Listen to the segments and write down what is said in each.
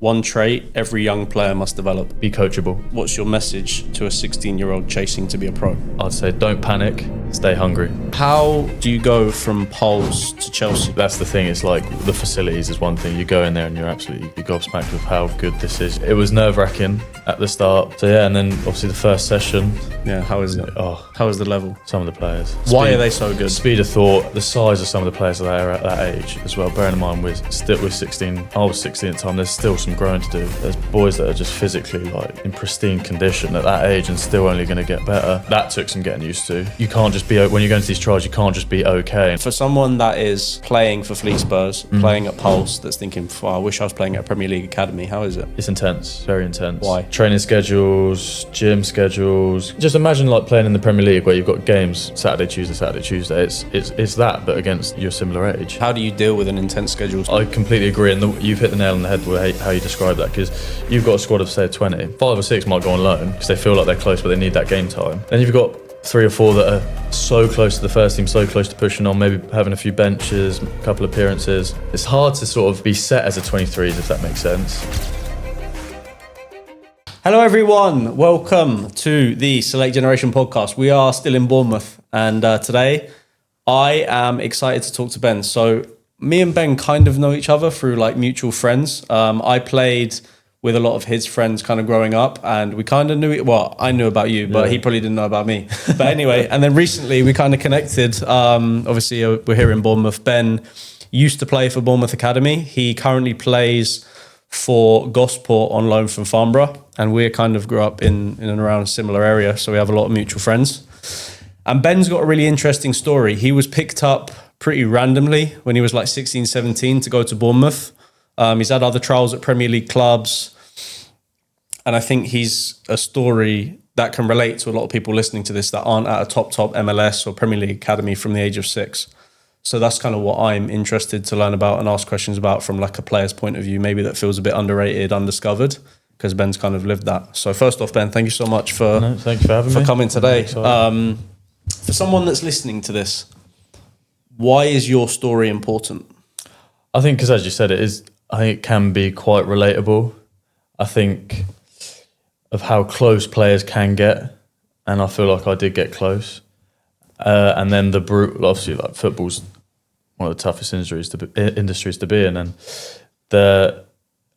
One trait every young player must develop. Be coachable. What's your message to a 16-year-old chasing to be a pro? I'd say don't panic, stay hungry. How do you go from Pulse to Chelsea? That's the thing, it's like the facilities is one thing. You go in there and you're gobsmacked with how good this is. It was nerve-wracking at the start. So yeah, and then obviously the first session. Yeah, how is it? How is the level? Some of the players. Why are they so good? Speed of thought, the size of some of the players that are at that age as well. Bearing in mind we're 16, I was 16 at the time, there's still some growing to do. There's boys that are just physically like in pristine condition at that age and still only going to get better. That took some getting used to. You can't just be, when you go into these trials, you can't just be okay. For someone that is playing for Fleet Spurs, playing at Pulse, that's thinking, I wish I was playing at a Premier League academy, how is it? It's intense, very intense. Why? Training schedules, gym schedules. Just imagine like playing in the Premier League where you've got games Saturday, Tuesday. It's that, but against your similar age. How do you deal with an intense schedule? I completely agree, and you've hit the nail on the head with how you describe that, because you've got a squad of say 20, 5 or 6 might go on loan because they feel like they're close but they need that game time. Then you've got 3 or 4 that are so close to the first team, so close to pushing on, maybe having a few benches, a couple of appearances. It's hard to sort of be set as a 23s, if that makes sense. Hello everyone, welcome to the Select Generation podcast. We are still in Bournemouth, and today I am excited to talk to Ben. So me and Ben kind of know each other through like mutual friends. I played with a lot of his friends kind of growing up, and we kind of knew it. Well, I knew about you, but he probably didn't know about me. But anyway, and then recently we kind of connected. Obviously, we're here in Bournemouth. Ben used to play for Bournemouth Academy. He currently plays for Gosport on loan from Farnborough, and we kind of grew up in and around a similar area, so we have a lot of mutual friends. And Ben's got a really interesting story. He was picked up pretty randomly when he was like 16, 17 to go to Bournemouth. He's had other trials at Premier League clubs, and I think he's a story that can relate to a lot of people listening to this that aren't at a top MLS or Premier League academy from the age of 6. So that's kind of what I'm interested to learn about and ask questions about from like a player's point of view, maybe that feels a bit underrated, undiscovered, because Ben's kind of lived that. So first off, Ben, thank you so much for coming today. For someone that's listening to this, why is your story important? I think because, as you said, I think it can be quite relatable. I think of how close players can get, and I feel like I did get close. And then the brutal, obviously, like football's one of the toughest industries to be in, and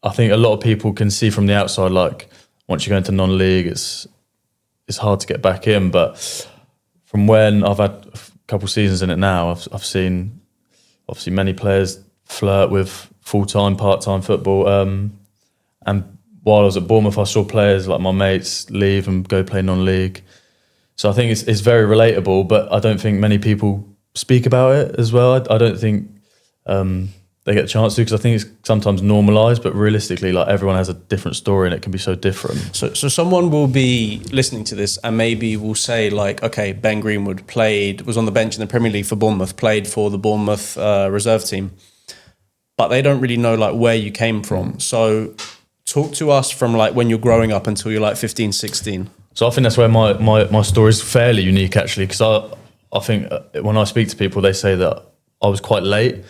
I think a lot of people can see from the outside, like once you go into non-league, it's hard to get back in. But from when I've had a couple of seasons in it now, I've seen obviously many players flirt with full-time, part-time football. And while I was at Bournemouth, I saw players like my mates leave and go play non-league. So I think it's very relatable, but I don't think many people speak about it as well. I don't think they get a chance to, because I think it's sometimes normalised, but realistically, like everyone has a different story and it can be so different. So someone will be listening to this and maybe will say like, okay, Ben Greenwood was on the bench in the Premier League for Bournemouth, played for the Bournemouth reserve team, but they don't really know like where you came from. So talk to us from like when you're growing up until you're like 15, 16. So I think that's where my story is fairly unique, actually, because I think when I speak to people, they say that I was quite late.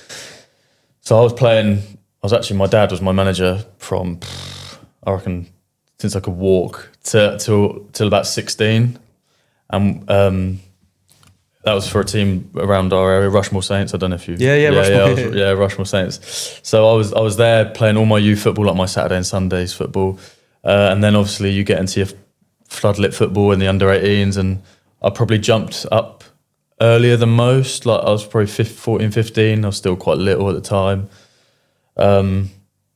So my dad was my manager from, I reckon, since I could walk till about 16. And that was for a team around our area, Rushmore Saints. I don't know if you... Rushmore Saints. So I was there playing all my youth football, like my Saturday and Sundays football. And then obviously you get into your floodlit football in the under-18s, and I probably jumped up earlier than most. Like I was probably 14, 15. I was still quite little at the time. And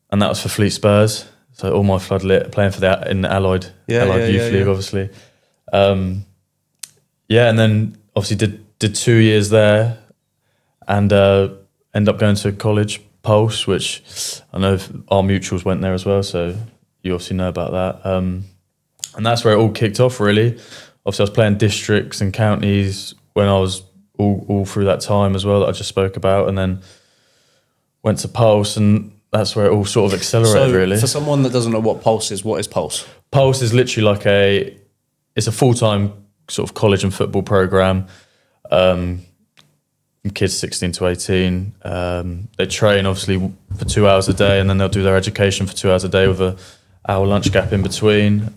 that was for Fleet Spurs. So all my floodlit, playing for in the Allied Youth League, obviously. And then obviously did 2 years there, and ended up going to college, Pulse, which I know our mutuals went there as well, so you obviously know about that. And that's where it all kicked off, really. Obviously, I was playing districts and counties when I was all through that time as well that I just spoke about, and then went to Pulse, and that's where it all sort of accelerated, really. For someone that doesn't know what Pulse is, what is Pulse? Pulse is literally like it's a full-time sort of college and football program. kids 16 to 18. They train obviously for 2 hours a day, and then they'll do their education for 2 hours a day with a hour lunch gap in between.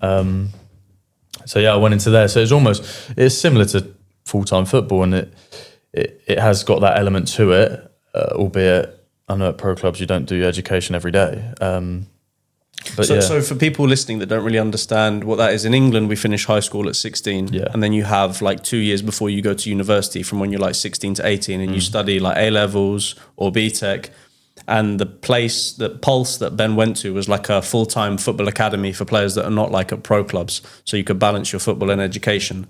So yeah, I went into there. So it's similar to full-time football, and it has got that element to it, albeit I know at pro clubs you don't do education every day. So for people listening that don't really understand what that is, in England we finish high school at 16, and then you have like 2 years before you go to university from when you're like 16 to 18, and you study like A-levels or B-Tech. And the place, that Pulse that Ben went to, was like a full-time football academy for players that are not like at pro clubs, so you could balance your football and education.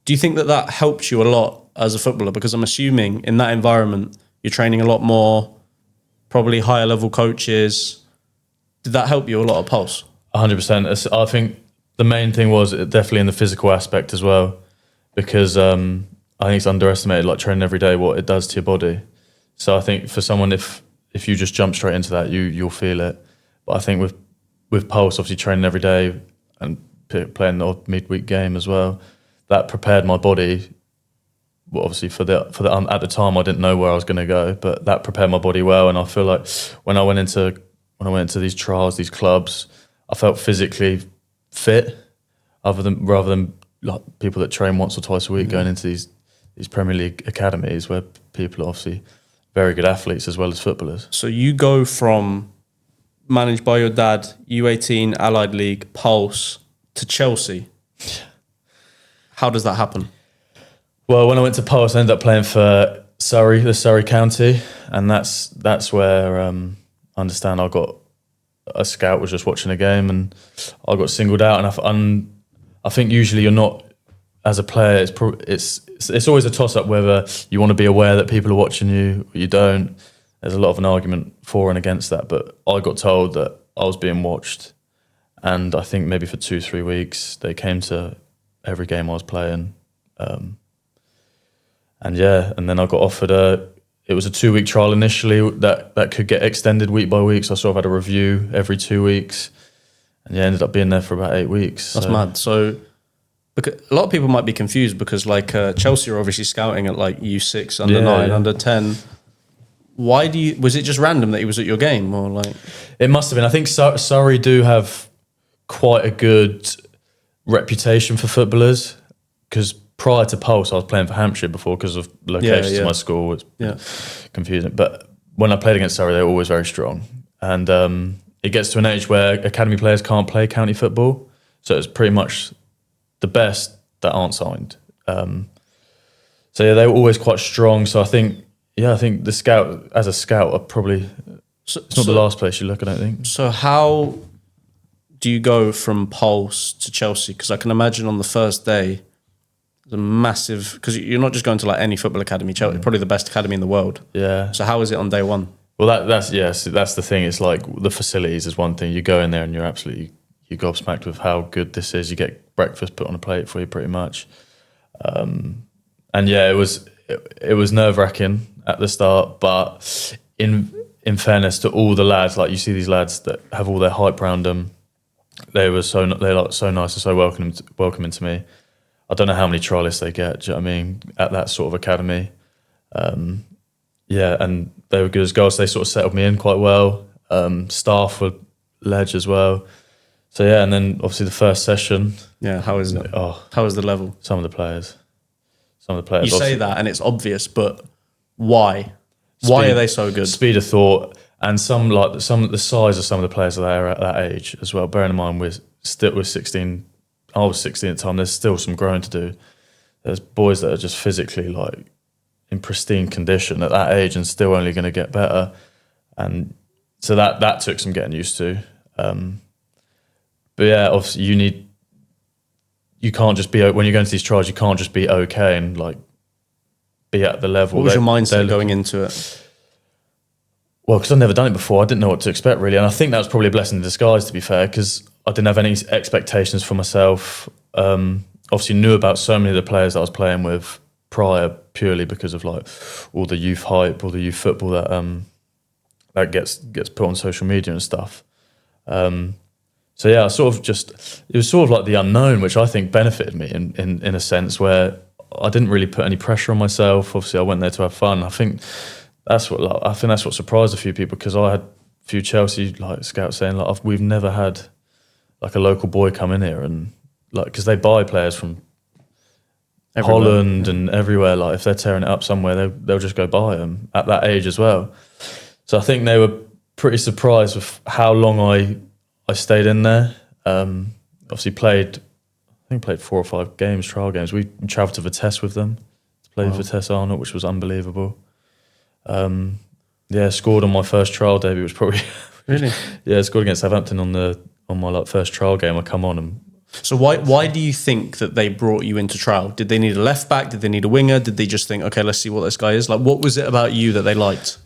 Do you think that helped you a lot as a footballer? Because I'm assuming in that environment you're training a lot more, probably higher level coaches. Did that help you a lot at Pulse? 100%. I think the main thing was definitely in the physical aspect as well, because I think it's underestimated, like training every day, what it does to your body. So I think for someone, if you just jump straight into that, you'll feel it. But I think with Pulse, obviously training every day and playing the odd midweek game as well, that prepared my body. Well, obviously for the at the time I didn't know where I was going to go, but that prepared my body well. And I feel like when I went into these trials, these clubs, I felt physically fit, rather than like people that train once or twice a week going into these Premier League academies where people are obviously very good athletes as well as footballers. So you go from managed by your dad, U18, Allied League, Pulse, to Chelsea. How does that happen? Well, when I went to Pulse, I ended up playing for the Surrey County, and that's where I understand I got a scout was just watching a game, and I got singled out. And I think usually you're not, as a player, it's always a toss-up whether you want to be aware that people are watching you or you don't. There's a lot of an argument for and against that, but I got told that I was being watched, and I think maybe for 2-3 weeks they came to every game I was playing, and then I got offered it was a 2-week trial initially that could get extended week by week, so I sort of had a review every 2 weeks, and ended up being there for about 8 weeks. That's mad. So because a lot of people might be confused, because like Chelsea are obviously scouting at like U6, under 9, under 10. Why was it just random that he was at your game, or like? It must have been. I think Surrey do have quite a good reputation for footballers, because prior to Pulse I was playing for Hampshire before, because of locations to my school. It's confusing. But when I played against Surrey, they were always very strong. And it gets to an age where academy players can't play county football. So it's pretty much the best that aren't signed. So they were always quite strong. So I think the scout, as a scout, are probably, it's not the last place you look, I don't think. So how do you go from Pulse to Chelsea? Because I can imagine on the first day, there's a massive, because you're not just going to like any football academy. Chelsea, probably the best academy in the world. Yeah. So how is it on day one? Well, that's the thing. It's like the facilities is one thing. You go in there and you're gobsmacked with how good this is. You get breakfast put on a plate for you pretty much. And yeah, it was nerve-wracking at the start, but in fairness to all the lads, like you see these lads that have all their hype around them, they're like so nice and so welcoming to me. I don't know how many trialists they get, do you know what I mean, at that sort of academy. And they were good as goals. So they sort of settled me in quite well. Staff were ledge as well. So yeah, and then obviously the first session. Yeah, how is it? How is the level? Some of the players. You say that and it's obvious, but why? Why are they so good? Speed of thought, and the size of some of the players that are at that age as well. Bearing in mind we're 16. I was 16 at the time. There's still some growing to do. There's boys that are just physically like in pristine condition at that age and still only going to get better. And so that took some getting used to. But yeah, obviously you can't just be, when you're going to these trials, you can't just be okay and like be at the level. What was your mindset going into it? Well, because I'd never done it before, I didn't know what to expect really. And I think that was probably a blessing in disguise, to be fair, because I didn't have any expectations for myself. Obviously knew about so many of the players that I was playing with prior, purely because of like all the youth hype, all the youth football that gets put on social media and stuff. So yeah, it was sort of like the unknown, which I think benefited me in a sense, where I didn't really put any pressure on myself. Obviously, I went there to have fun. I think that's what surprised a few people, because I had a few Chelsea scouts saying we've never had a local boy come in here, and because they buy players from everywhere. Holland and everywhere. If they're tearing it up somewhere, they'll just go buy them at that age as well. So I think they were pretty surprised with how long I stayed in there. Obviously played 4 or 5 games, trial games. We travelled to Vitesse with them to play Vitesse Arnott, which was unbelievable. Scored on my first trial debut, which probably really. Scored against Southampton on my first trial game. I come on and. So why do you think that they brought you into trial? Did they need a left back? Did they need a winger? Did they just think, okay, let's see what this guy is? What was it about you that they liked?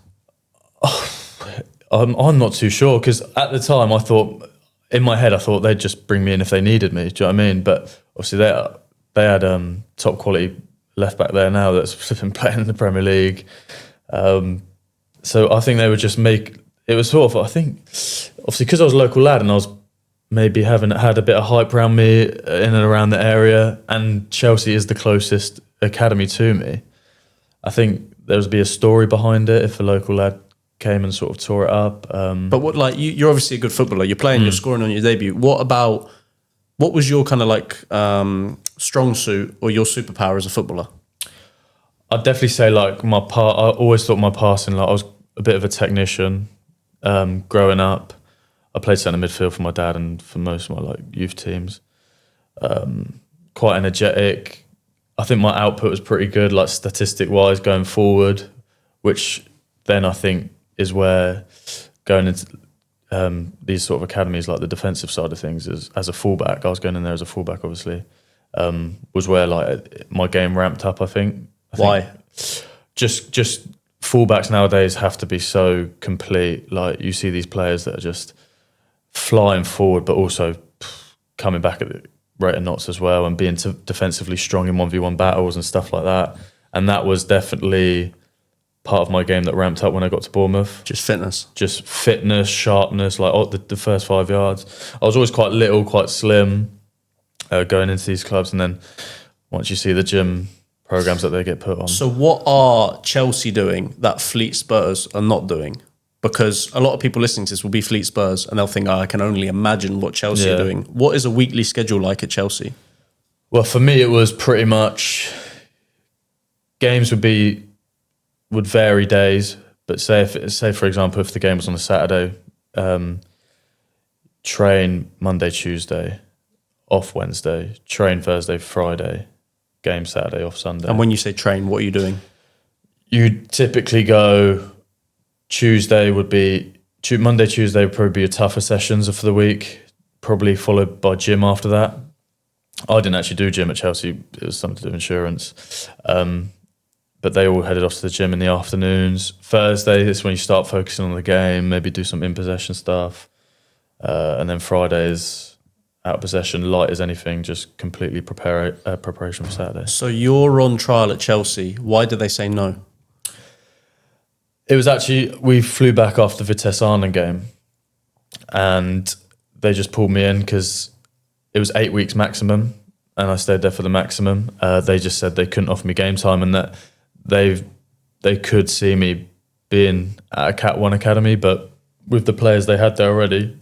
I'm not too sure, because at the time in my head I thought they'd just bring me in if they needed me. Do you know what I mean? But obviously they had top quality left back there now that's been playing in the Premier League. So I think they would just it was sort of, I think, obviously because I was a local lad and I was maybe having had a bit of hype around me in and around the area, and Chelsea is the closest academy to me. I think there would be a story behind it if a local lad came and sort of tore it up. But what, you're obviously a good footballer. You're playing, you're scoring on your debut. What was your kind of strong suit or your superpower as a footballer? I'd definitely say I always thought my passing, I was a bit of a technician growing up. I played centre midfield for my dad and for most of my youth teams. Quite energetic. I think my output was pretty good, statistic wise going forward, which then I think is where going into these sort of academies, the defensive side of things, is as a fullback. I was going in there as a fullback, obviously, was where my game ramped up. I think. Why? Just fullbacks nowadays have to be so complete. You see these players that are just flying forward, but also coming back at the rate of knots as well, and being defensively strong in 1v1 battles and stuff like that. And that was definitely part of my game that ramped up when I got to Bournemouth. Just fitness, sharpness, the first 5 yards. I was always quite little, quite slim going into these clubs, and then once you see the gym programs that they get put on. So what are Chelsea doing that Fleet Spurs are not doing? Because a lot of people listening to this will be Fleet Spurs and they'll think, I can only imagine what Chelsea are doing. What is a weekly schedule like at Chelsea? Well, for me, it was pretty much games would vary days. But say for example, if the game was on a Saturday, train Monday, Tuesday, off Wednesday, train Thursday, Friday, game Saturday, off Sunday. And when you say train, what are you doing? You typically go. Monday, Tuesday would probably be your tougher sessions for the week, probably followed by gym after that. I didn't actually do gym at Chelsea. It was something to do with insurance. But they all headed off to the gym in the afternoons. Thursday is when you start focusing on the game, maybe do some in-possession stuff. And then Fridays, out of possession, light as anything, just completely preparation for Saturday. So you're on trial at Chelsea. Why did they say no? It was actually, we flew back after the Vitesse Arnhem game, and they just pulled me in because it was 8 weeks maximum, and I stayed there for the maximum. They just said they couldn't offer me game time, and that they could see me being at a Cat 1 academy, but with the players they had there already,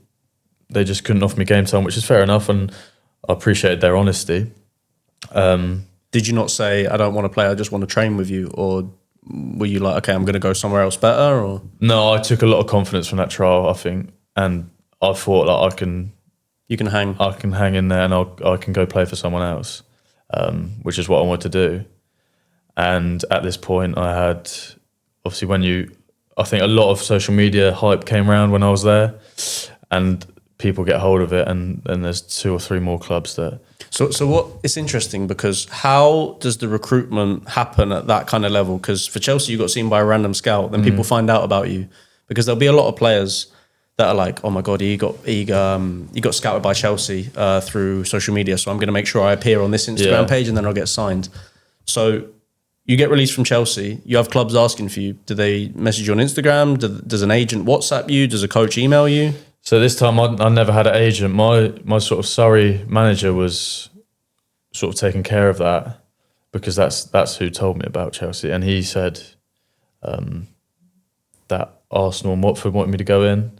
they just couldn't offer me game time, which is fair enough, and I appreciated their honesty. Did you not say, I don't want to play, I just want to train with you, or were you like, okay, I'm going to go somewhere else better? Or no, I took a lot of confidence from that trial, I think, and I thought I can hang in there, and I can go play for someone else, which is what I wanted to do. And at this point, I had obviously I think a lot of social media hype came around when I was there, and people get hold of it, and there's 2 or 3 more clubs that. So what? It's interesting because how does the recruitment happen at that kind of level? Because for Chelsea, you got seen by a random scout, then people find out about you, because there'll be a lot of players that are like, oh my god, he got scouted by Chelsea through social media, so I'm going to make sure I appear on this Instagram page, and then I'll get signed. So you get released from Chelsea, you have clubs asking for you. Do they message you on Instagram? Does an agent WhatsApp you? Does a coach email you? So this time I never had an agent. My sort of Surrey manager was sort of taking care of that. because that's who told me about Chelsea, and he said that Arsenal and Watford wanted me to go in,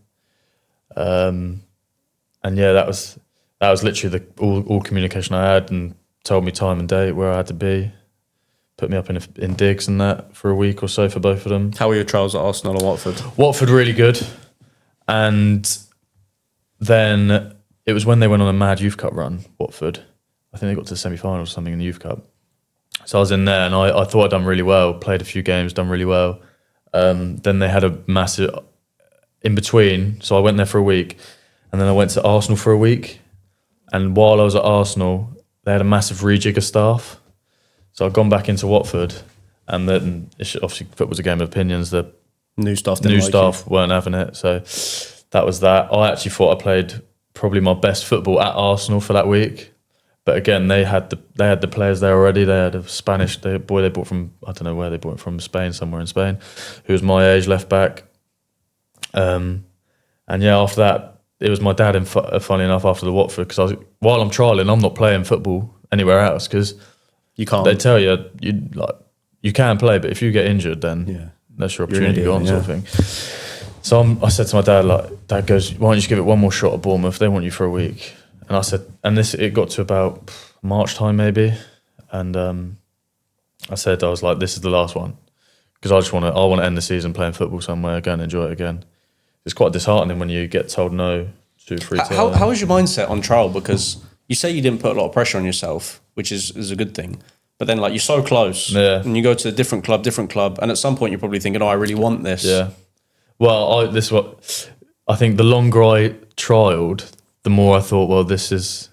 and yeah, that was literally all communication I had, and told me time and date where I had to be, put me up in digs and that for a week or so for both of them. How were your trials at Arsenal and Watford? Watford really good, and then it was when they went on a mad Youth Cup run, Watford. I think they got to the semi-final or something in the Youth Cup. So I was in there and I thought I'd done really well, played a few games, done really well. Then they had a massive in between, so I went there for a week, and then I went to Arsenal for a week. And while I was at Arsenal, they had a massive rejig of staff. So I'd gone back into Watford, and then obviously football's a game of opinions. The New staff weren't having it, so that was that. I actually thought I played probably my best football at Arsenal for that week. But again, they had the players there already. They had a Spanish they bought from, I don't know where they bought it from, Spain, somewhere in Spain, who was my age, left back. And yeah, after that, it was my dad. And funny enough, after the Watford, because while I'm trialing, I'm not playing football anywhere else because you can't. They tell you you can play, but if you get injured, then that's your opportunity to go on, sort of thing. So I said to my dad, Dad goes, why don't you just give it one more shot at Bournemouth? They want you for a week. And I said, it got to about March time maybe, and I was like, this is the last one, because I want to end the season playing football somewhere, go and enjoy it again. It's quite disheartening when you get told no 2-3 times. How was your mindset on trial? Because you say you didn't put a lot of pressure on yourself, which is a good thing. But then you're so close, and you go to a different club, and at some point you're probably thinking, I really want this. Yeah. Well, I think the longer I trialled, the more I thought, well, this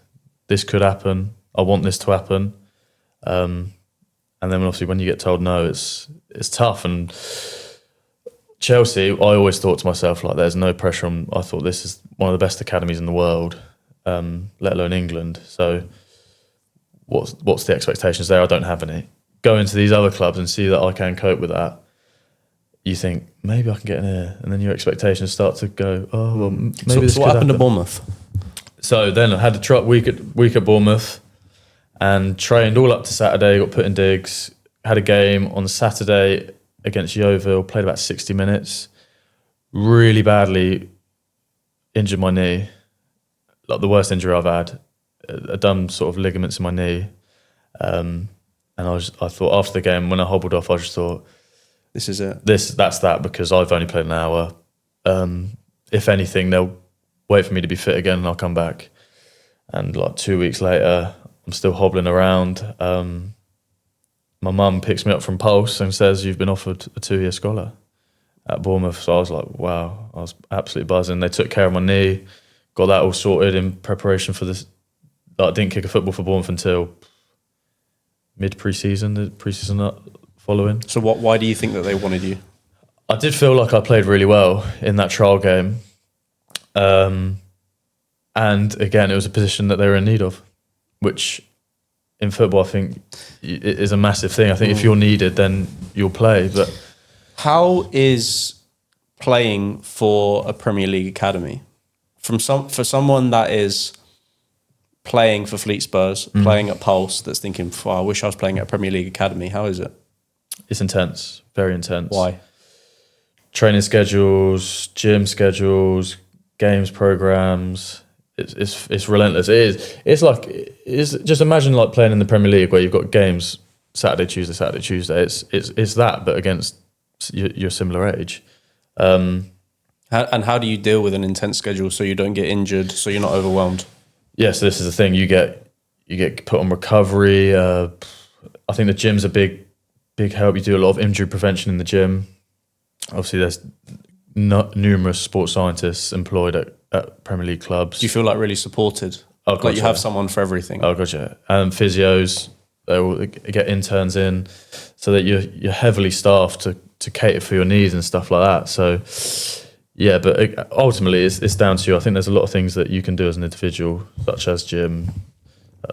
could happen. I want this to happen. And then obviously when you get told no, it's tough. And Chelsea, I always thought to myself, there's no pressure on. I thought this is one of the best academies in the world, let alone England. So what's the expectations there? I don't have any. Go into these other clubs and see that I can cope with that. You think, maybe I can get in here. And then your expectations start to go, oh, well, maybe this could what happened happen. to Bournemouth? So then I had a week at Bournemouth and trained all up to Saturday, got put in digs, had a game on Saturday against Yeovil, played about 60 minutes, really badly injured my knee, the worst injury I've had, a dumb sort of ligaments in my knee. And I thought after the game, when I hobbled off, I just thought, this is it. That's that, because I've only played an hour. If anything, they'll wait for me to be fit again and I'll come back. And 2 weeks later, I'm still hobbling around. My mum picks me up from Pulse and says, you've been offered a 2-year scholar at Bournemouth. So I was like, wow, I was absolutely buzzing. They took care of my knee, got that all sorted in preparation for this. I didn't kick a football for Bournemouth until mid-pre-season, the pre-season following. So why do you think that they wanted you? I did feel like I played really well in that trial game. And again, it was a position that they were in need of, which in football, I think is a massive thing. I think if you're needed, then you'll play. But how is playing for a Premier League academy for someone that is playing for Fleet Spurs, playing at Pulse, that's thinking, I wish I was playing at a Premier League academy? How is it? It's intense, very intense. Why? Training schedules, gym schedules, games programs. It's relentless. It's just imagine playing in the Premier League where you've got games Saturday, Tuesday. It's that, but against your similar age. How do you deal with an intense schedule so you don't get injured, so you're not overwhelmed? Yes, this is the thing. You get put on recovery. I think the gym's a big help. You do a lot of injury prevention in the gym. Obviously, there's numerous sports scientists employed at Premier League clubs. Do you feel really supported? Oh, God, you have someone for everything? Oh, gotcha. And physios, they will get interns in so that you're heavily staffed to cater for your needs and stuff like that. So, yeah, but ultimately it's down to you. I think there's a lot of things that you can do as an individual, such as gym,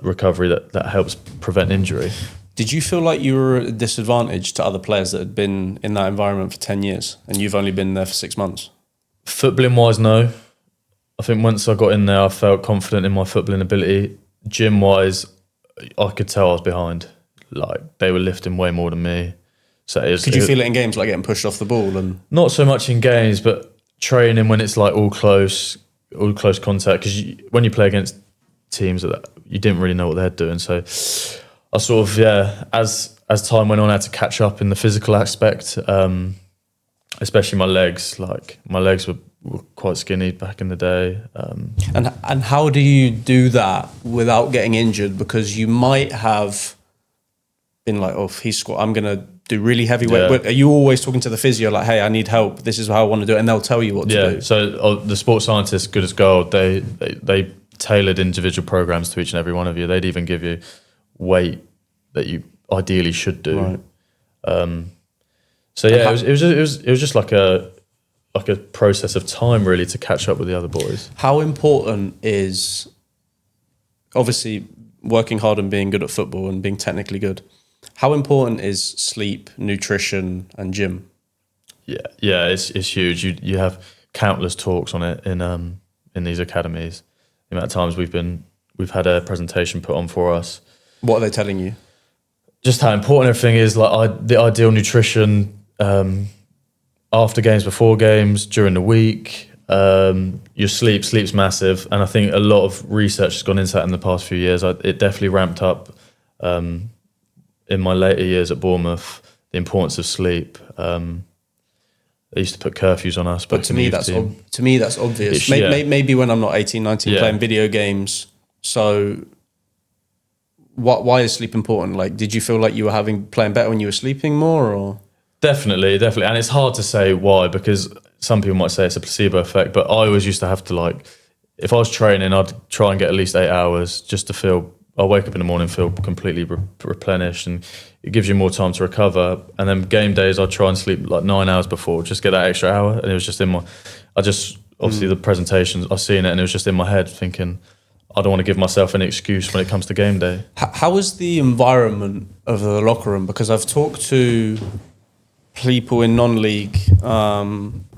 recovery, that helps prevent injury. Did you feel like you were at a disadvantage to other players that had been in that environment for 10 years and you've only been there for 6 months? Footballing-wise, no. I think once I got in there, I felt confident in my footballing ability. Gym-wise, I could tell I was behind. like they were lifting way more than me. So Could you feel it in games, like getting pushed off the ball? And not so much in games, but training when it's like all close contact. Because when you play against teams that you didn't really know what they're doing, so I sort of as time went on, I had to catch up in the physical aspect, especially my legs. Like my legs were quite skinny back in the day. And how do you do that without getting injured? Because you might have been like, oh, if he's squat, I'm going to do really heavy weight. Yeah. Are you always talking to the physio like, hey, I need help, this is how I want to do it, and they'll tell you what to do? So the sports scientists, good as gold, they tailored individual programs to each and every one of you. They'd even give you weight that you ideally should do. Right. So yeah, it was just like a process of time really to catch up with the other boys. How important is obviously working hard and being good at football and being technically good? How important is sleep, nutrition, and gym? Yeah, it's huge. You have countless talks on it in these academies. The amount of times we've had a presentation put on for us. What are they telling you? Just how important everything is. Like the ideal nutrition after games, before games, during the week. Your sleep's massive, and I think a lot of research has gone into that in the past few years. It definitely ramped up in my later years at Bournemouth, the importance of sleep. They used to put curfews on us. But to me, that's obvious. Maybe when I'm not 18, 19, playing video games. So why is sleep important? Like, did you feel like you were playing better when you were sleeping more, or? Definitely. And it's hard to say why, because some people might say it's a placebo effect, but I always used to have to, like, if I was training, I'd try and get at least 8 hours just to feel, I'll wake up in the morning, feel completely replenished, and it gives you more time to recover. And then game days, I'd try and sleep like 9 hours before, just get that extra hour. And it was just obviously the presentations, I've seen it, and it was just in my head thinking, I don't want to give myself any excuse when it comes to game day. How is the environment of the locker room? Because I've talked to people in non-league,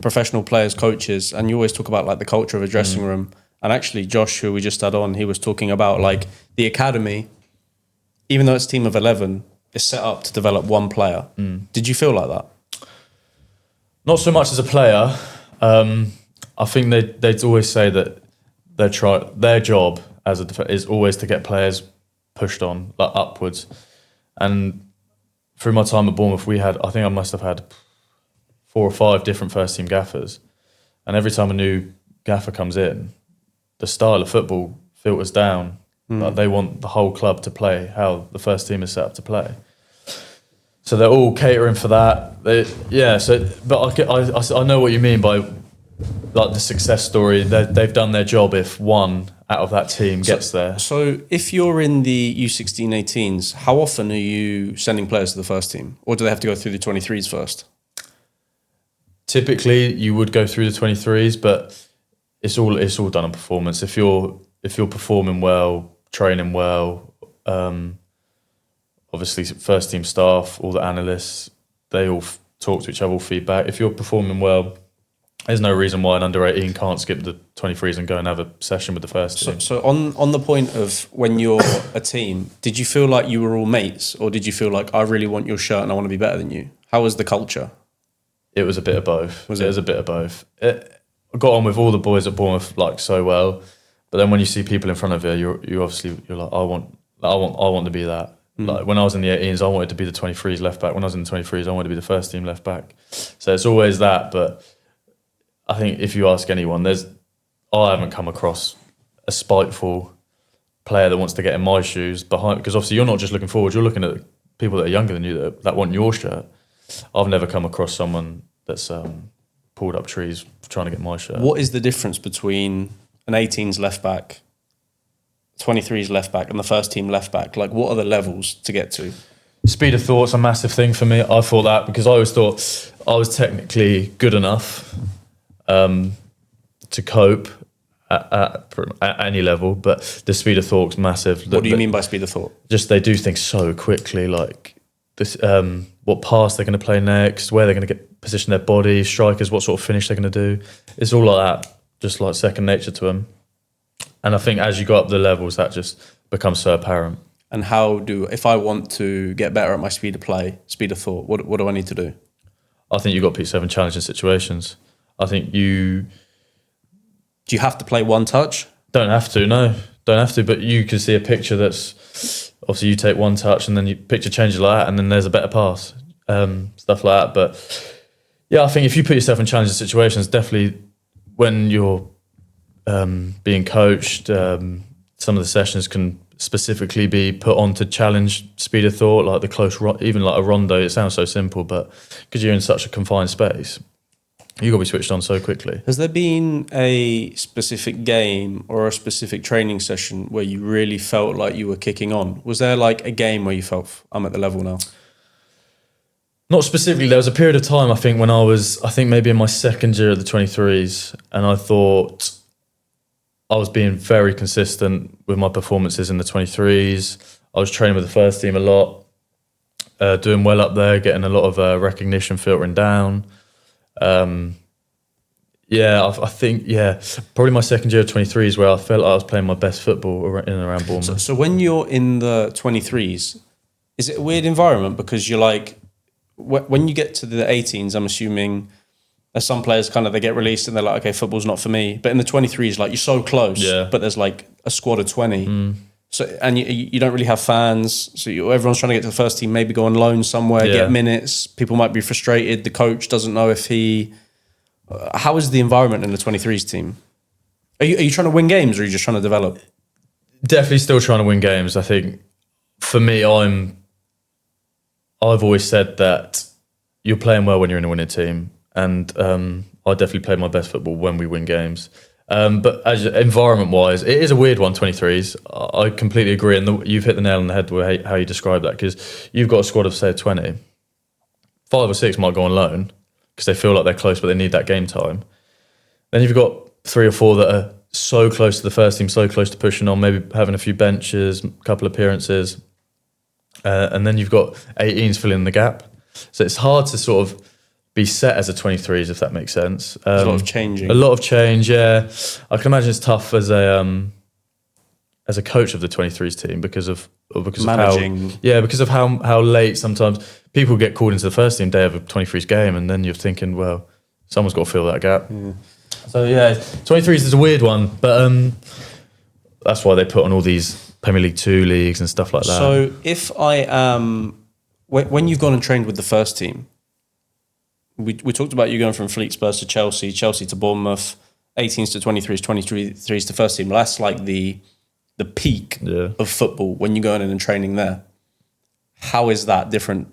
professional players, coaches, and you always talk about like the culture of a dressing room. And actually Josh, who we just had on, he was talking about like the academy, even though it's a team of 11, is set up to develop one player. Did you feel like that? Not so much as a player. I think they'd always say that their job as a defender is always to get players pushed on, like upwards. And through my time at Bournemouth, I think I must have had 4 or 5 different first team gaffers. And every time a new gaffer comes in, the style of football filters down. Like they want the whole club to play how the first team is set up to play. So they're all catering for that. But I know what you mean by like the success story. They've done their job if one out of that team gets there. So if you're in the U16, 18s, how often are you sending players to the first team? Or do they have to go through the 23s first? Typically, you would go through the 23s, but it's all done on performance. If you're performing well, training well, obviously first team staff, all the analysts, they all talk to each other, all feedback. If you're performing well, there's no reason why an under 18 can't skip the 23s and go and have a session with the first team. So on the point of when you're a team, did you feel like you were all mates, or did you feel like I really want your shirt and I want to be better than you? How was the culture? It was a bit of both. It was a bit of both. I got on with all the boys at Bournemouth like so well, but then when you see people in front of you, you're like, I want to be that. Like when I was in the 18s, I wanted to be the 23s left back. When I was in the 23s, I wanted to be the first team left back. So it's always that. But I think if you ask anyone, I haven't come across a spiteful player that wants to get in my shoes behind, because obviously you're not just looking forward, you're looking at people that are younger than you that want your shirt. I've never come across someone that's pulled up trees trying to get my shirt. What is the difference between an 18s left back, 23s left back, and the first team left back? Like, what are the levels to get to? Speed of thought's a massive thing for me. I thought that because I always thought I was technically good enough to cope at any level, but the speed of thought's massive. What do you mean by speed of thought? Just they do things so quickly, like this, what pass they're going to play next, where they're going to position their body, strikers, what sort of finish they're going to do. It's all like that, just like second nature to them. And I think as you go up the levels, that just becomes so apparent. And if I want to get better at my speed of play, speed of thought, what do I need to do? I think you've got to put yourself in challenging situations. I think you... Do you have to play one touch? Don't have to, no. Don't have to, but you can see a picture that's... Obviously, you take one touch and then your picture changes like that and then there's a better pass. Stuff like that. But yeah, I think if you put yourself in challenging situations, definitely when you're being coached, some of the sessions can specifically be put on to challenge speed of thought, like the close, even like a rondo. It sounds so simple, but because you're in such a confined space, you've got to be switched on so quickly. Has there been a specific game or a specific training session where you really felt like you were kicking on? Was there like a game where you felt, I'm at the level now? Not specifically. There was a period of time, I think, when I think maybe in my second year of the 23s, and I thought I was being very consistent with my performances in the 23s. I was training with the first team a lot, doing well up there, getting a lot of recognition filtering down. I think probably my second year of 23s where I felt like I was playing my best football in and around Bournemouth. So when you're in the 23s, is it a weird environment? Because you're like, when you get to the 18s, I'm assuming there's some players they get released and they're like, okay, football's not for me. But in the 23s, like you're so close, but there's like a squad of 20. So and you don't really have fans. So everyone's trying to get to the first team, maybe go on loan somewhere, get minutes. People might be frustrated. The coach doesn't know if how is the environment in the 23s team? Are you trying to win games or are you just trying to develop? Definitely still trying to win games. I think for me, I've always said that you're playing well when you're in a winning team. And I definitely played my best football when we win games. But as environment-wise, it is a weird one, 23s. I completely agree. And you've hit the nail on the head with how you describe that, because you've got a squad of, say, 20. 5 or 6 might go on loan because they feel like they're close, but they need that game time. Then you've got 3 or 4 that are so close to the first team, so close to pushing on, maybe having a few benches, a couple of appearances. And then you've got 18s filling in the gap. So it's hard to sort of be set as a 23s, if that makes sense. There's a lot of changing. A lot of change, yeah. I can imagine it's tough as a coach of the 23s team because of managing. Because of how late sometimes people get called into the first team day of a 23s game, and then you're thinking, well, someone's got to fill that gap. Yeah. So yeah, 23s is a weird one, but that's why they put on all these Premier League 2 leagues and stuff like that. So if I am, when you've gone and trained with the first team, we talked about you going from Fleet Spurs to Chelsea to Bournemouth, 18s to 23s, 23s to first team. Well, that's like the peak of football when you're going in and training there. How is that different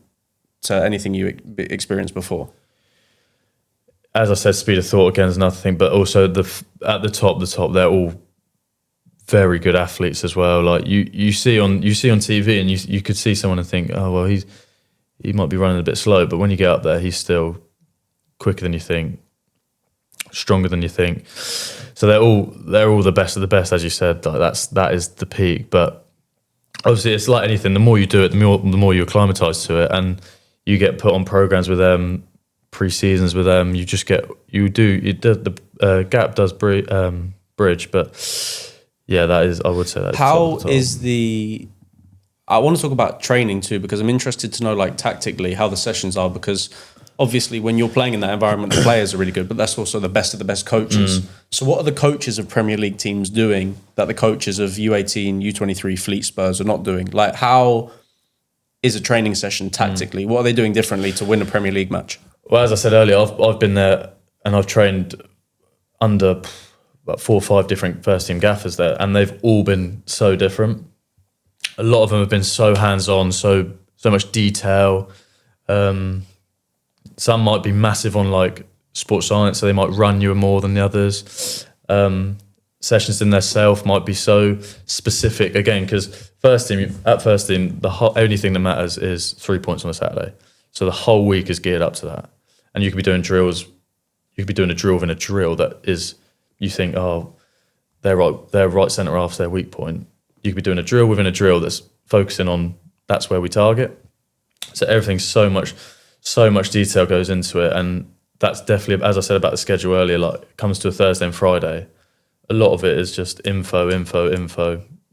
to anything you experienced before? As I said, speed of thought again is another thing, but also at the top, they're all very good athletes as well. Like you see on TV, and you could see someone and think, oh well, he might be running a bit slow, but when you get up there, he's still quicker than you think, stronger than you think. So they're all the best of the best, as you said. Like that is the peak. But obviously, it's like anything. The more you do it, the more you acclimatise to it, and you get put on programs with them, pre-seasons with them. The gap does bridge, but yeah, that is. I would say that. How is the? I want to talk about training too, because I'm interested to know, like, tactically how the sessions are, because obviously when you're playing in that environment, the players are really good, but that's also the best of the best coaches. So what are the coaches of Premier League teams doing that the coaches of U18, U23, Fleet Spurs are not doing? Like, how is a training session tactically? What are they doing differently to win a Premier League match? Well, as I said earlier, I've been there and I've trained under about 4 or 5 different first team gaffers there, and they've all been so different. A lot of them have been so hands-on, so much detail. Some might be massive on like sports science, so they might run you more than the others. Sessions in their self might be so specific again, because first team, the only thing that matters is 3 points on a Saturday. So the whole week is geared up to that, and you could be doing drills. You could be doing a drill within a drill that is, you think, oh, their right centre half's their weak point. You could be doing a drill within a drill that's focusing on that's where we target. So everything's so much detail goes into it, and that's definitely, as I said about the schedule earlier, like it comes to a Thursday and Friday, a lot of it is just info,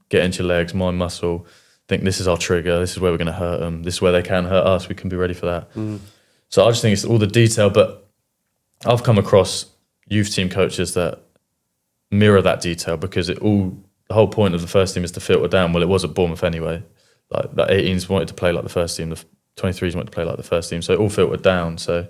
get into your legs, mind muscle, think this is our trigger, this is where we're going to hurt them, this is where they can hurt us, we can be ready for that. So I just think it's all the detail, but I've come across youth team coaches that mirror that detail, because the whole point of the first team is to filter down. Well, it was at Bournemouth anyway. Like the 18s wanted to play like the first team, the 23s wanted to play like the first team, so it all filtered down. So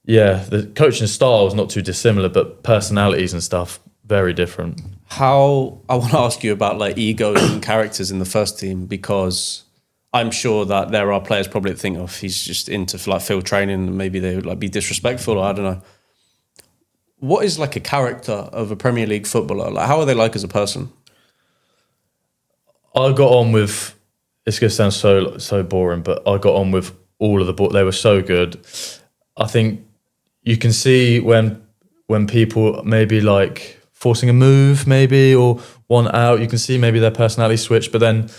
yeah, the coaching style is not too dissimilar, but personalities and stuff very different. I want to ask you about like egos and characters in the first team, because I'm sure that there are players probably that think, he's just into like field training, and maybe they would like be disrespectful, or I don't know. What is like a character of a Premier League footballer? Like, how are they like as a person? I got on with, it's going to sound so boring, but I got on with all of the they were so good. I think you can see when people maybe like forcing a move maybe, or one out, you can see maybe their personality switch. But then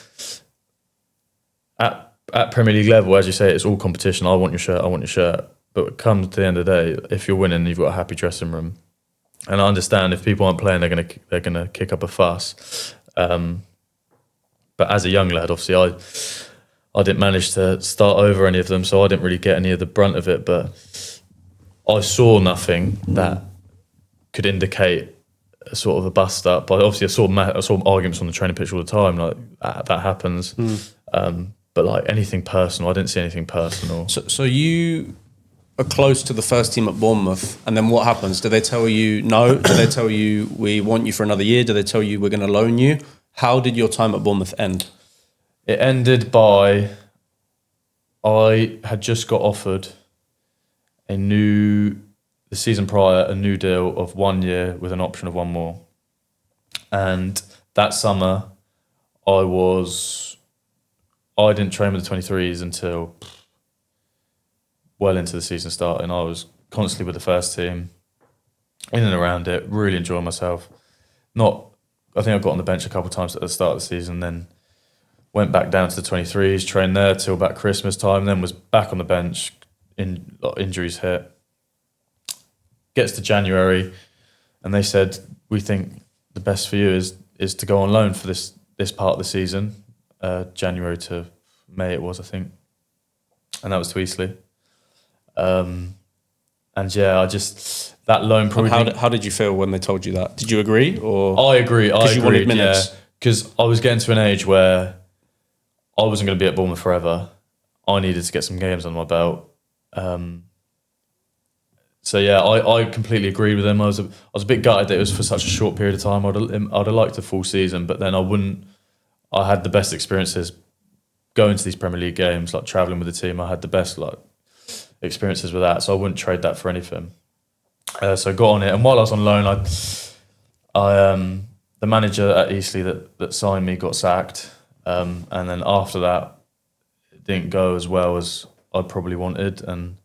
at Premier League level, as you say, it's all competition. I want your shirt. But it comes to the end of the day, if you're winning, you've got a happy dressing room. And I understand if people aren't playing, they're gonna kick up a fuss. But as a young lad, obviously, I didn't manage to start over any of them, so I didn't really get any of the brunt of it. But I saw nothing that could indicate a sort of a bust up. But obviously, I saw arguments on the training pitch all the time. Like that happens. But like anything personal, I didn't see anything personal. So you are close to the first team at Bournemouth, and then what happens? Do they tell you no? Do they tell you we want you for another year? Do they tell you we're going to loan you? How did your time at Bournemouth end? It ended by, I had just got offered the season prior, a new deal of 1 year with an option of one more. And that summer, I didn't train with the 23s until well into the season start, and I was constantly with the first team, in and around it, really enjoying myself. I think I got on the bench a couple of times at the start of the season, then went back down to the 23s, trained there till about Christmas time, then was back on the bench, injuries hit. Gets to January, and they said, we think the best for you is to go on loan for this part of the season, January to May it was, I think. And that was to Eastleigh. And yeah, that loan probably... How did you feel when they told you that? Did you agree? Or I agree. You wanted minutes? Yeah. Because I was getting to an age where I wasn't going to be at Bournemouth forever. I needed to get some games under my belt. So yeah, I completely agreed with him. I was a bit gutted that it was for such a short period of time. I'd have liked a full season, but then I had the best experiences going to these Premier League games, like travelling with the team. I had the best experiences with that, so I wouldn't trade that for anything. So I got on it, and while I was on loan, the manager at Eastleigh that signed me got sacked, and then after that, it didn't go as well as I probably wanted, and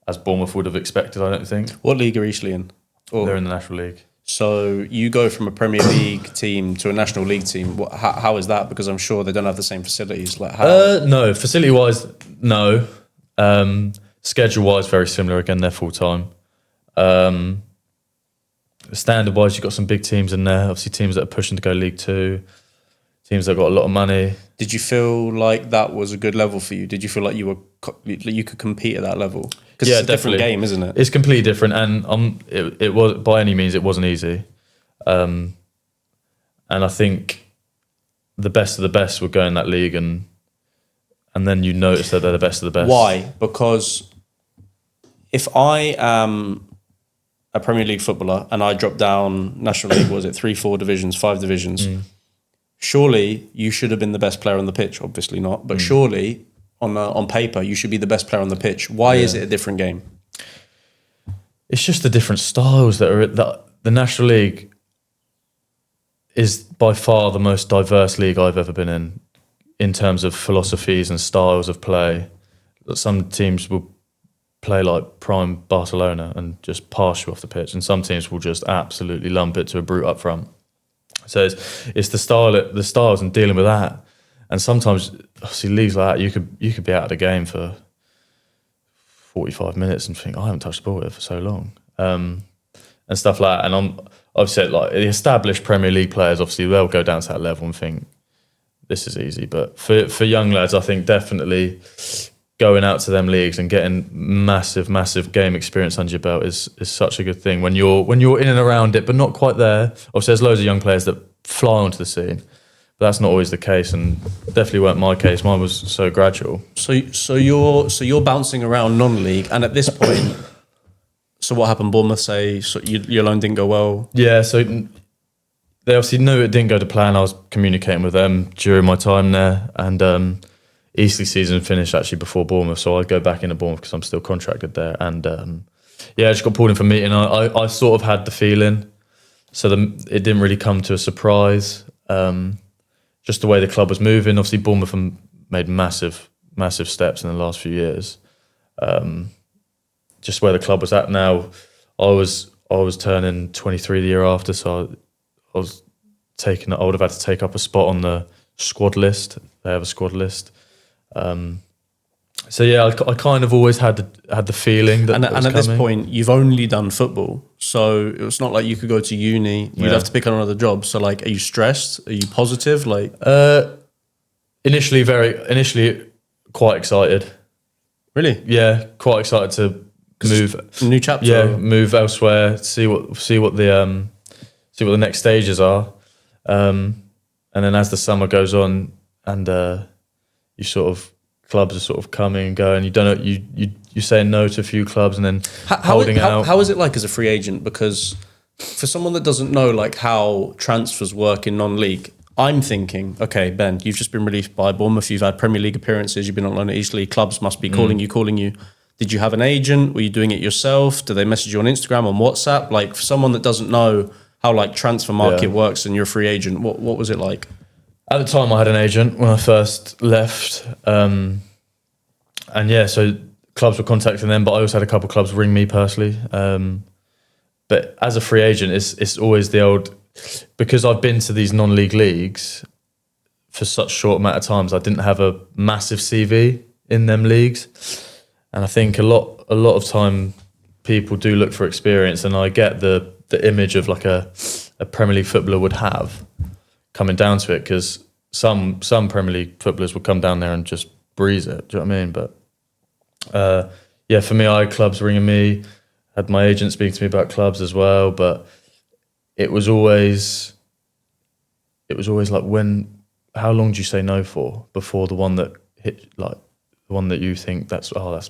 as Bournemouth would have expected, I don't think. What league are Eastleigh in? They're in the National League. So you go from a Premier League team to a National League team. How is that? Because I'm sure they don't have the same facilities. Like how? No, facility-wise, no. Schedule-wise, very similar. Again, they're full-time. Standard-wise, you've got some big teams in there. Obviously, teams that are pushing to go League Two, teams that have got a lot of money. Did you feel like that was a good level for you? Did you feel like you could compete at that level? Because it's a different game, isn't it? It's completely different, and it was, by any means, it wasn't easy. And I think the best of the best would go in that league, and then you notice that they're the best of the best. Why? Because if I am a Premier League footballer and I drop down National League, was it 3, 4 divisions, 5 divisions? Surely you should have been the best player on the pitch. Obviously not, but surely on paper you should be the best player on the pitch. Why is it a different game? It's just the different styles that the National League is by far the most diverse league I've ever been in terms of philosophies and styles of play. Some teams will play like prime Barcelona and just pass you off the pitch, and some teams will just absolutely lump it to a brute up front. So it's the styles and dealing with that. And sometimes, obviously, leagues like that, you could be out of the game for 45 minutes and think, I haven't touched the ball here for so long, and stuff like that. And I've said, like, the established Premier League players, obviously, they'll go down to that level and think this is easy. But for young lads, I think definitely going out to them leagues and getting massive game experience under your belt is such a good thing when you're in and around it, but not quite there. Obviously, there's loads of young players that fly onto the scene, but that's not always the case, and definitely weren't my case. Mine was so gradual. So you're bouncing around non-league, and at this point, so what happened? Bournemouth say your loan didn't go well. Yeah, so they obviously knew it didn't go to plan. I was communicating with them during my time there, and Eastleigh season finished actually before Bournemouth, so I go back into Bournemouth because I'm still contracted there. And I just got pulled in for a meeting. I sort of had the feeling, so it didn't really come to a surprise. Just the way the club was moving. Obviously, Bournemouth have made massive steps in the last few years. Just where the club was at now, I was turning 23 the year after, so I would have had to take up a spot on the squad list. They have a squad list. I kind of always had the feeling that. And at this point, you've only done football, so it's not like you could go to uni. You'd have to pick on another job. So, like, are you stressed? Are you positive? Like, initially, quite excited. Really? Yeah, quite excited to move. New chapter. Yeah, move elsewhere. See what the next stages are, and then as the summer goes on, and you sort of clubs are sort of coming and going. You don't know. You saying no to a few clubs and then holding out. How is it like as a free agent? Because for someone that doesn't know like how transfers work in non-league, I'm thinking, okay, Ben, you've just been released by Bournemouth. You've had Premier League appearances. You've been on loan at Eastleigh. Clubs must be calling you. Did you have an agent? Were you doing it yourself? Do they message you on Instagram, on WhatsApp? Like, for someone that doesn't know how like transfer market works and you're a free agent, what was it like? At the time, I had an agent when I first left, so clubs were contacting them, but I also had a couple of clubs ring me personally. But as a free agent, it's always the old, because I've been to these non-league leagues for such short amount of times. I didn't have a massive CV in them leagues, and I think a lot of time people do look for experience, and I get the image of like a Premier League footballer would have coming down to it, because some Premier League footballers would come down there and just breeze it. Do you know what I mean? But for me, I had clubs ringing me, had my agent speaking to me about clubs as well. But it was always like, how long do you say no for before the one that hit, like the one that you think that's right?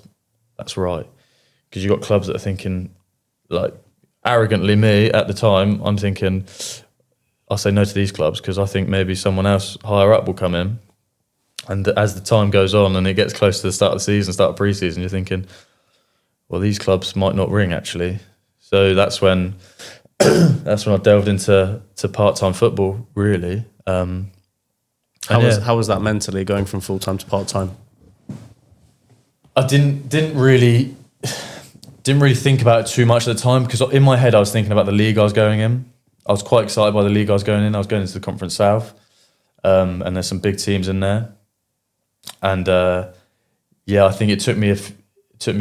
Because you got clubs that are thinking, like, arrogantly, me at the time, I'm thinking, I'll say no to these clubs because I think maybe someone else higher up will come in. And as the time goes on and it gets close to the start of the season, start of pre-season, you're thinking, well, these clubs might not ring actually. So that's when I delved into part-time football, really. How was that mentally, going from full-time to part-time? I didn't really think about it too much at the time, because in my head I was thinking about the league I was going in. I was quite excited by the league I was going in. I was going into the Conference South, and there's some big teams in there. And I think it took me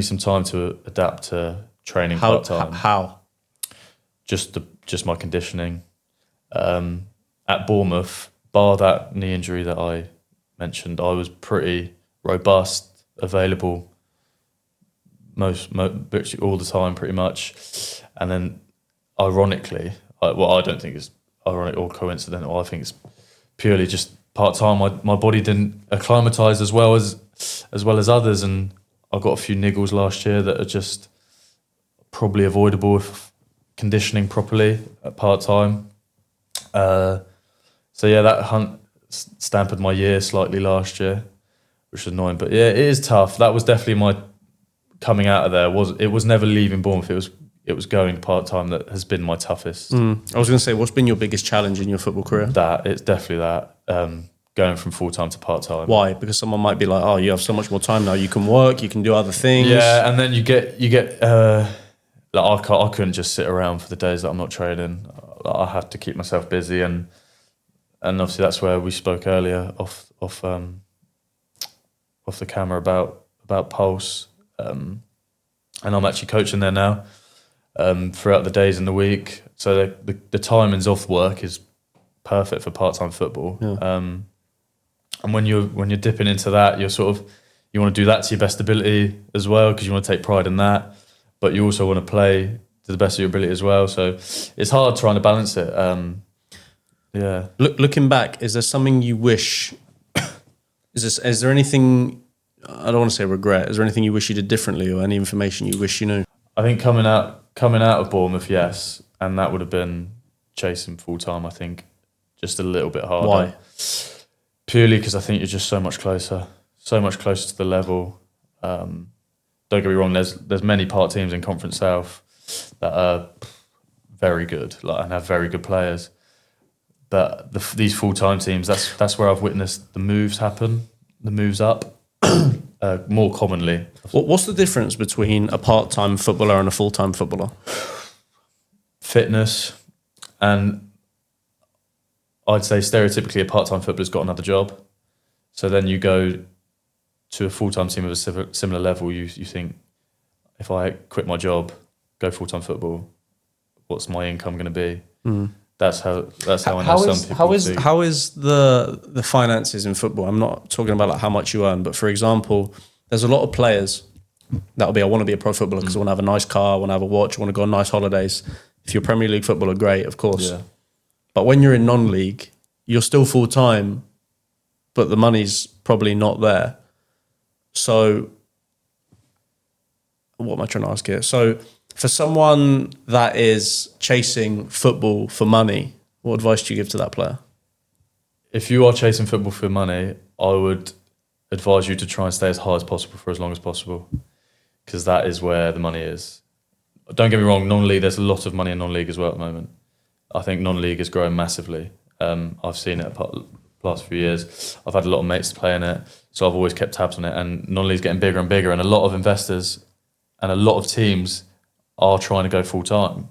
some time to adapt to training part-time. How? Just my conditioning. At Bournemouth, bar that knee injury that I mentioned, I was pretty robust, available most all the time, pretty much. And then, ironically, I don't think it's ironic or coincidental. I think it's purely just part-time. My body didn't acclimatise as well as others, and I got a few niggles last year that are just probably avoidable if conditioning properly at part-time. That hunt stamped my year slightly last year, which was annoying. But yeah, it is tough. That was definitely my coming out of there. It was never leaving Bournemouth. It was going part-time that has been my toughest. I was going to say, what's been your biggest challenge in your football career? It's definitely that. Going from full-time to part-time. Why? Because someone might be like, oh, you have so much more time now. You can work, you can do other things. Yeah, and then you get I couldn't just sit around for the days that I'm not training. I have to keep myself busy, and obviously that's where we spoke earlier off the camera about Pulse. And I'm actually coaching there now. Throughout the days in the week, so the timings off work is perfect for part-time football. And when you're dipping into that, you want to do that to your best ability as well, because you want to take pride in that, but you also want to play to the best of your ability as well. So it's hard trying to balance it. Yeah. Looking back, is there something you wish? Is there anything? I don't want to say regret. Is there anything you wish you did differently, or any information you wish you knew? I think coming out of Bournemouth, yes, and that would have been chasing full time. I think just a little bit harder. Why? Purely because I think you're just so much closer to the level. Don't get me wrong. There's many part teams in Conference South that are very good, and have very good players. But these full time teams, that's where I've witnessed the moves happen, the moves up. More commonly. What's the difference between a part-time footballer and a full-time footballer? Fitness, and I'd say stereotypically a part-time footballer's got another job. So then you go to a full-time team of a similar level, you think, if I quit my job, go full-time football, what's my income going to be? Mm. That's how I know some people how is the finances in football? I'm not talking about like how much you earn, but for example, there's a lot of players that'll be, I want to be a pro footballer because I want to have a nice car, I want to have a watch, I want to go on nice holidays. If you're Premier League footballer, great, of course. Yeah. But when you're in non-league, you're still full-time, but the money's probably not there. So what am I trying to ask here? So for someone that is chasing football for money, what advice do you give to that player? If you are chasing football for money, I would advise you to try and stay as high as possible for as long as possible, because that is where the money is. Don't get me wrong, non-league, there's a lot of money in non-league as well at the moment. I think non-league is growing massively. I've seen it the last few years. I've had a lot of mates to play in it, so I've always kept tabs on it, and non-league's getting bigger and bigger, and a lot of investors and a lot of teams are trying to go full time,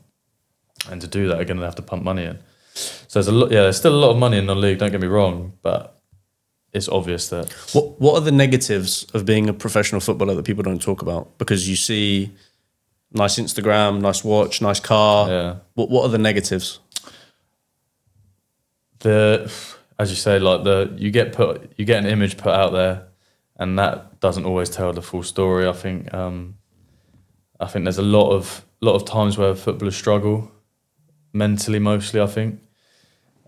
and to do that, are going to have to pump money in. So there's still a lot of money in non-league. Don't get me wrong, but it's obvious that. What are the negatives of being a professional footballer that people don't talk about? Because you see, nice Instagram, nice watch, nice car. Yeah. What are the negatives? As you say, you get an image put out there, and that doesn't always tell the full story. I think there's a lot of times where footballers struggle mentally, mostly. I think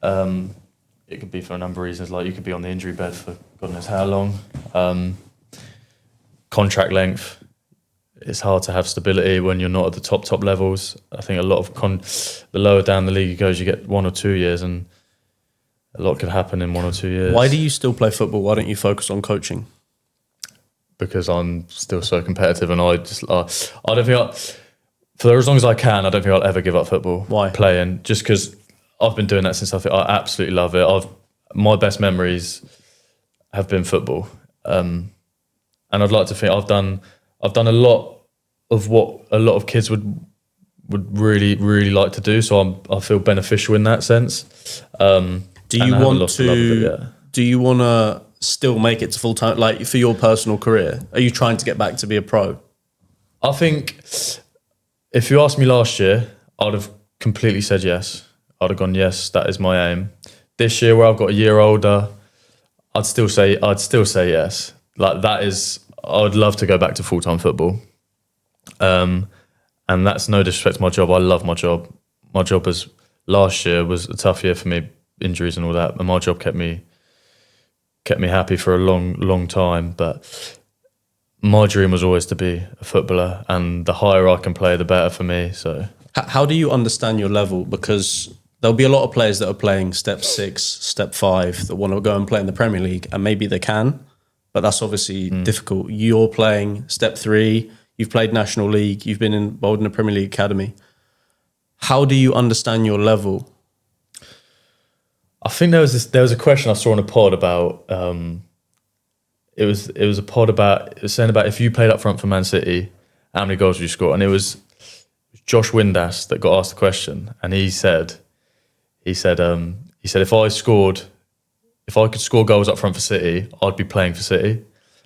it could be for a number of reasons. Like, you could be on the injury bed for God knows how long. Contract length. It's hard to have stability when you're not at the top levels. I think a lot of the lower down the league goes, you get 1 or 2 years, and a lot could happen in 1 or 2 years. Why do you still play football? Why don't you focus on coaching? Because I'm still so competitive, and I don't think for as long as I can, I don't think I'll ever give up football. Why? Playing, just because I've been doing that since I absolutely love it. My best memories have been football, and I'd like to think I've done a lot of what a lot of kids would really, really like to do. So I feel beneficial in that sense. Do you want to still make it to full time, like for your personal career? Are you trying to get back to be a pro? I think if you asked me last year, I'd have completely said yes. I'd have gone, yes, that is my aim. This year, where I've got a year older, I'd still say yes. Like, that is, I would love to go back to full-time football. And that's no disrespect to my job. I love my job. My job last year was a tough year for me, injuries and all that, and my job kept me happy for a long time. But my dream was always to be a footballer, and the higher I can play, the better for me. So how do you understand your level? Because there'll be a lot of players that are playing step 6, step 5 that want to go and play in the Premier League, and maybe they can, but that's obviously difficult. You're playing step 3, you've played National League, you've been involved in the Premier League Academy. How do you understand your level? I think there was a question I saw on a pod about it was a pod about, it was saying about if you played up front for Man City, how many goals would you score? And it was Josh Windass that got asked the question, and he said if I could score goals up front for City, I'd be playing for City.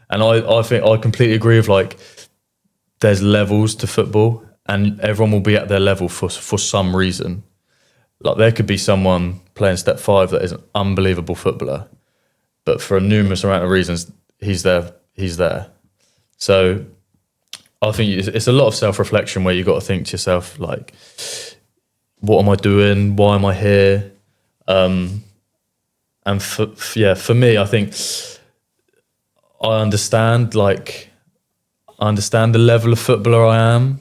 And I think I completely agree with, like, there's levels to football, and everyone will be at their level for some reason. Like, there could be someone playing step 5 that is an unbelievable footballer, but for a numerous amount of reasons, he's there. So I think it's a lot of self-reflection where you got to think to yourself, like, what am I doing? Why am I here? And for me, I think I understand the level of footballer I am.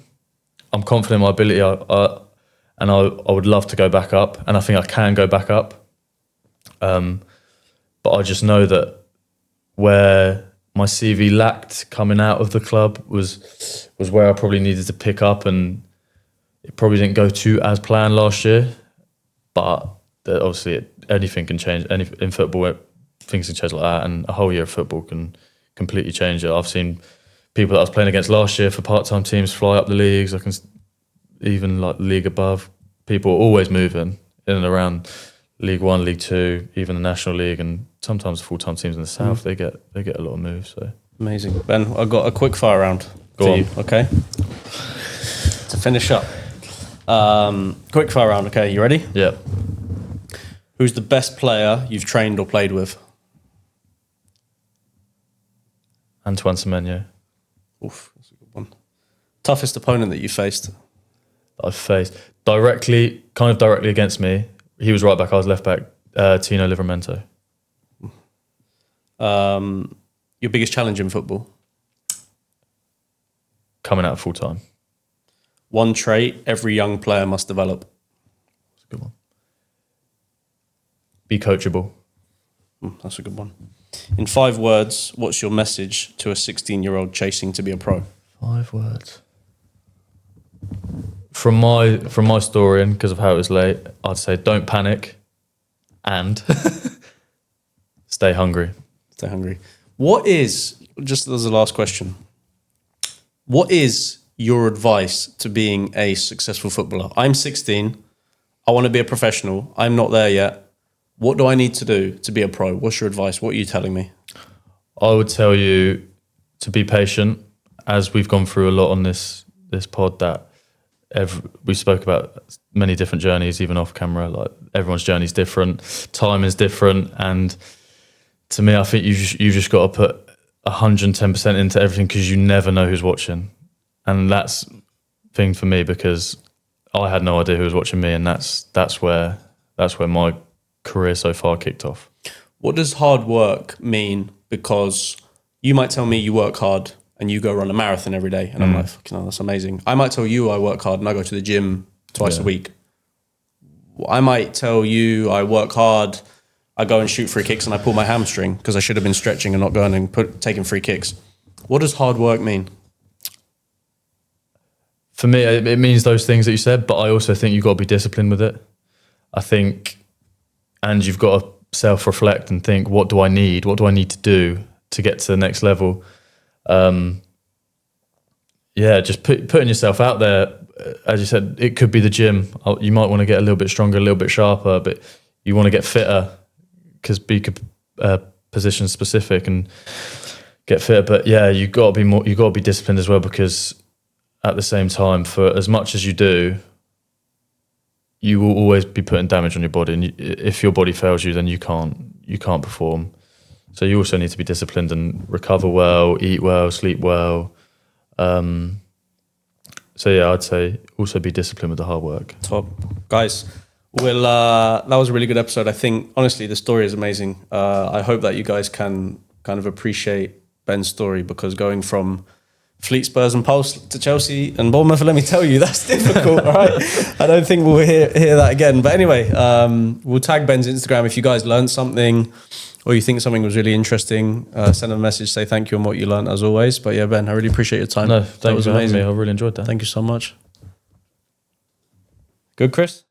I'm confident in my ability, and I would love to go back up, and I think I can go back up. But I just know that where my CV lacked coming out of the club was where I probably needed to pick up, and it probably didn't go to as planned last year. But obviously anything can change. In football, things can change like that, and a whole year of football can completely change it. I've seen people that I was playing against last year for part-time teams fly up the leagues. I can even like the league above. People are always moving in and around League One, League Two, even the National League, and sometimes full-time teams in the south. They get a lot of moves. So amazing, Ben. I've got a quick fire round for you. Okay, to finish up. Quick fire round. Okay, you ready? Yeah. Who's the best player you've trained or played with? Antoine Semenyo. Oof, that's a good one. Toughest opponent that you faced? That I've faced directly against me. He was right back. I was left back. Tino Livramento. Your biggest challenge in football? Coming out full time. One trait every young player must develop? That's a good one. Be coachable. That's a good one. In 5 words, what's your message to a 16-year-old chasing to be a pro? 5 words. From my story, and because of how it was late, I'd say don't panic and stay hungry. Stay hungry. What is, just as a last question, what is your advice to being a successful footballer? I'm 16. I want to be a professional. I'm not there yet. What do I need to do to be a pro? What's your advice? What are you telling me? I would tell you to be patient, as we've gone through a lot on this pod, that we spoke about many different journeys, even off camera. Like, everyone's journey is different, time is different, and to me, I think you just got to put 110% into everything, because you never know who's watching, and that's the thing for me, because I had no idea who was watching me, and that's where my career so far kicked off. What does hard work mean? Because you might tell me you work hard and you go run a marathon every day, and I'm like, fucking hell, that's amazing. I might tell you I work hard and I go to the gym twice a week. I might tell you I work hard, I go and shoot free kicks and I pull my hamstring because I should have been stretching and not going and taking free kicks. What does hard work mean? For me, it means those things that you said, but I also think you've got to be disciplined with it. I think, and you've got to self-reflect and think, what do I need? What do I need to do to get to the next level? Just putting yourself out there. As you said, it could be the gym. You might want to get a little bit stronger, a little bit sharper, but you want to get fitter, because be position specific and get fitter. But yeah, you got to be disciplined as well, because at the same time, for as much as you do, you will always be putting damage on your body, and if your body fails you, then you can't perform. So you also need to be disciplined and recover well, eat well, sleep well. So yeah, I'd say also be disciplined with the hard work. Top. Guys, well, that was a really good episode. I think, honestly, the story is amazing. I hope that you guys can kind of appreciate Ben's story, because going from Fleet, Spurs and Pulse to Chelsea and Bournemouth, let me tell you, that's difficult, all right? I don't think we'll hear that again. But anyway, we'll tag Ben's Instagram if you guys learned something or you think something was really interesting. Send him a message, say thank you on what you learned, as always. But yeah, Ben, I really appreciate your time. No, thank you for having me. I really enjoyed that. Thank you so much. Good, Chris?